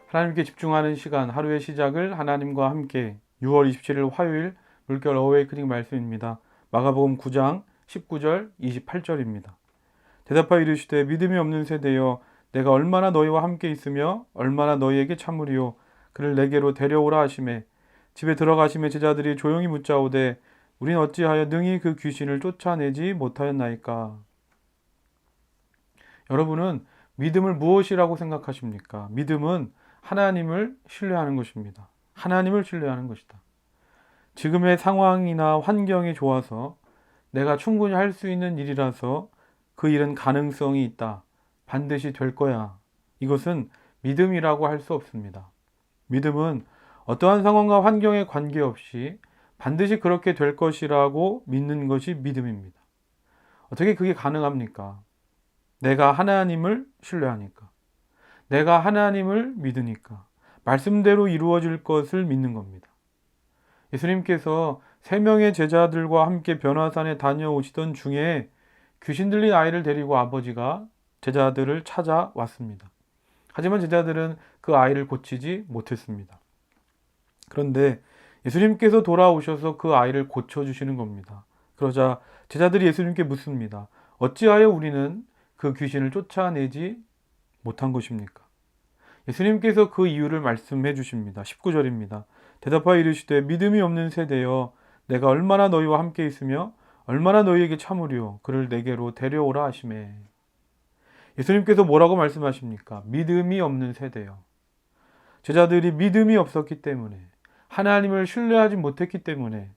하나님께 집중하는 시간, 하루의 시작을 하나님과 함께 6월 27일 화요일 물결 어웨이크닝 말씀입니다. 마가복음 9장 19절 28절입니다. 대답하여 이르시되 믿음이 없는 세대여 내가 얼마나 너희와 함께 있으며 얼마나 너희에게 참으리요 그를 내게로 데려오라 하시매 집에 들어가시매 제자들이 조용히 묻자오되 우린 어찌하여 능히 그 귀신을 쫓아내지 못하였나이까. 여러분은 믿음을 무엇이라고 생각하십니까? 믿음은 하나님을 신뢰하는 것입니다. 하나님을 신뢰하는 것이다. 지금의 상황이나 환경이 좋아서 내가 충분히 할 수 있는 일이라서 그 일은 가능성이 있다. 반드시 될 거야. 이것은 믿음이라고 할 수 없습니다. 믿음은 어떠한 상황과 환경에 관계없이 반드시 그렇게 될 것이라고 믿는 것이 믿음입니다. 어떻게 그게 가능합니까? 내가 하나님을 신뢰하니까. 내가 하나님을 믿으니까. 말씀대로 이루어질 것을 믿는 겁니다. 예수님께서 3명의 제자들과 함께 변화산에 다녀오시던 중에 귀신 들린 아이를 데리고 아버지가 제자들을 찾아왔습니다. 하지만 제자들은 그 아이를 고치지 못했습니다. 그런데 예수님께서 돌아오셔서 그 아이를 고쳐주시는 겁니다. 그러자 제자들이 예수님께 묻습니다. 어찌하여 우리는 그 귀신을 쫓아내지 못한 것입니까? 예수님께서 그 이유를 말씀해 주십니다. 19절입니다. 대답하여 이르시되 믿음이 없는 세대여 내가 얼마나 너희와 함께 있으며 얼마나 너희에게 참으리요 그를 내게로 데려오라 하시매. 예수님께서 뭐라고 말씀하십니까? 믿음이 없는 세대요. 제자들이 믿음이 없었기 때문에 하나님을 신뢰하지 못했기 때문에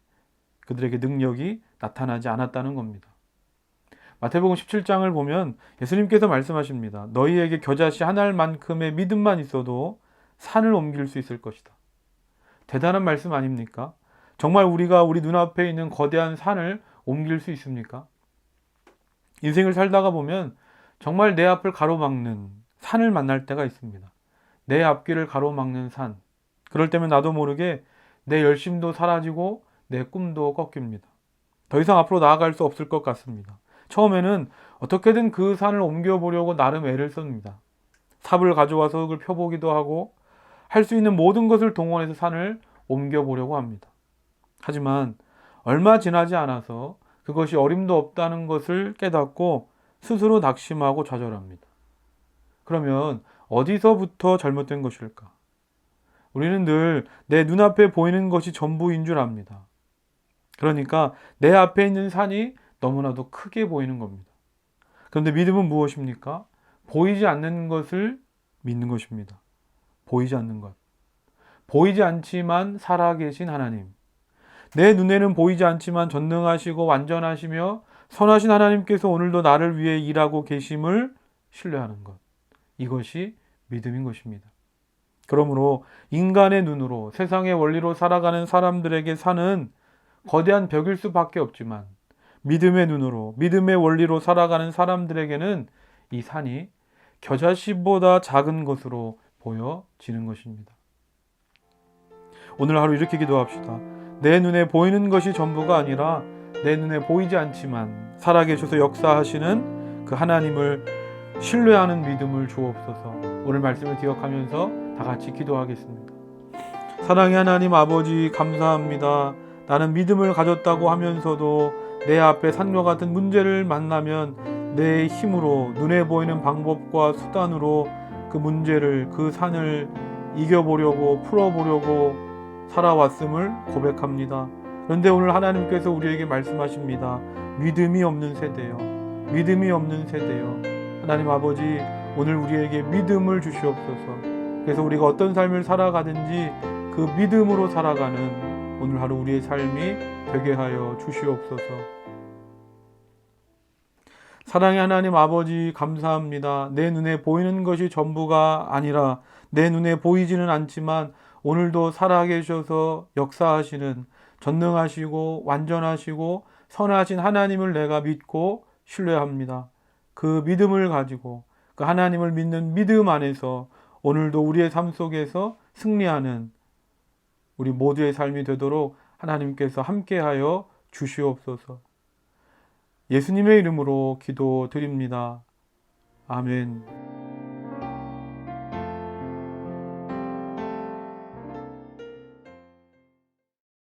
그들에게 능력이 나타나지 않았다는 겁니다. 마태복음 17장을 보면 예수님께서 말씀하십니다. 너희에게 겨자씨 한 알만큼의 믿음만 있어도 산을 옮길 수 있을 것이다. 대단한 말씀 아닙니까? 정말 우리가 우리 눈앞에 있는 거대한 산을 옮길 수 있습니까? 인생을 살다가 보면 정말 내 앞을 가로막는 산을 만날 때가 있습니다. 내 앞길을 가로막는 산. 그럴 때면 나도 모르게 내 열심도 사라지고 내 꿈도 꺾입니다. 더 이상 앞으로 나아갈 수 없을 것 같습니다. 처음에는 어떻게든 그 산을 옮겨보려고 나름 애를 씁니다. 삽을 가져와서 흙을 펴보기도 하고 할 수 있는 모든 것을 동원해서 산을 옮겨보려고 합니다. 하지만 얼마 지나지 않아서 그것이 어림도 없다는 것을 깨닫고 스스로 낙심하고 좌절합니다. 그러면 어디서부터 잘못된 것일까? 우리는 늘 내 눈앞에 보이는 것이 전부인 줄 압니다. 그러니까 내 앞에 있는 산이 너무나도 크게 보이는 겁니다. 그런데 믿음은 무엇입니까? 보이지 않는 것을 믿는 것입니다. 보이지 않는 것. 보이지 않지만 살아계신 하나님. 내 눈에는 보이지 않지만 전능하시고 완전하시며 선하신 하나님께서 오늘도 나를 위해 일하고 계심을 신뢰하는 것. 이것이 믿음인 것입니다. 그러므로 인간의 눈으로 세상의 원리로 살아가는 사람들에게 산은 거대한 벽일 수밖에 없지만 믿음의 눈으로 믿음의 원리로 살아가는 사람들에게는 이 산이 겨자씨보다 작은 것으로 보여지는 것입니다. 오늘 하루 이렇게 기도합시다. 내 눈에 보이는 것이 전부가 아니라 내 눈에 보이지 않지만 살아계셔서 역사하시는 그 하나님을 신뢰하는 믿음을 주옵소서. 오늘 말씀을 기억하면서 다 같이 기도하겠습니다. 사랑의 하나님 아버지 감사합니다. 나는 믿음을 가졌다고 하면서도 내 앞에 산과 같은 문제를 만나면 내 힘으로 눈에 보이는 방법과 수단으로 그 문제를 그 산을 이겨보려고 풀어보려고 살아왔음을 고백합니다. 그런데 오늘 하나님께서 우리에게 말씀하십니다. 믿음이 없는 세대요. 믿음이 없는 세대요. 하나님 아버지 오늘 우리에게 믿음을 주시옵소서. 그래서 우리가 어떤 삶을 살아가든지 그 믿음으로 살아가는 오늘 하루 우리의 삶이 되게 하여 주시옵소서. 사랑의 하나님 아버지 감사합니다. 내 눈에 보이는 것이 전부가 아니라 내 눈에 보이지는 않지만 오늘도 살아계셔서 역사하시는 전능하시고 완전하시고 선하신 하나님을 내가 믿고 신뢰합니다. 그 믿음을 가지고 그 하나님을 믿는 믿음 안에서 오늘도 우리의 삶 속에서 승리하는 우리 모두의 삶이 되도록 하나님께서 함께하여 주시옵소서. 예수님의 이름으로 기도드립니다. 아멘.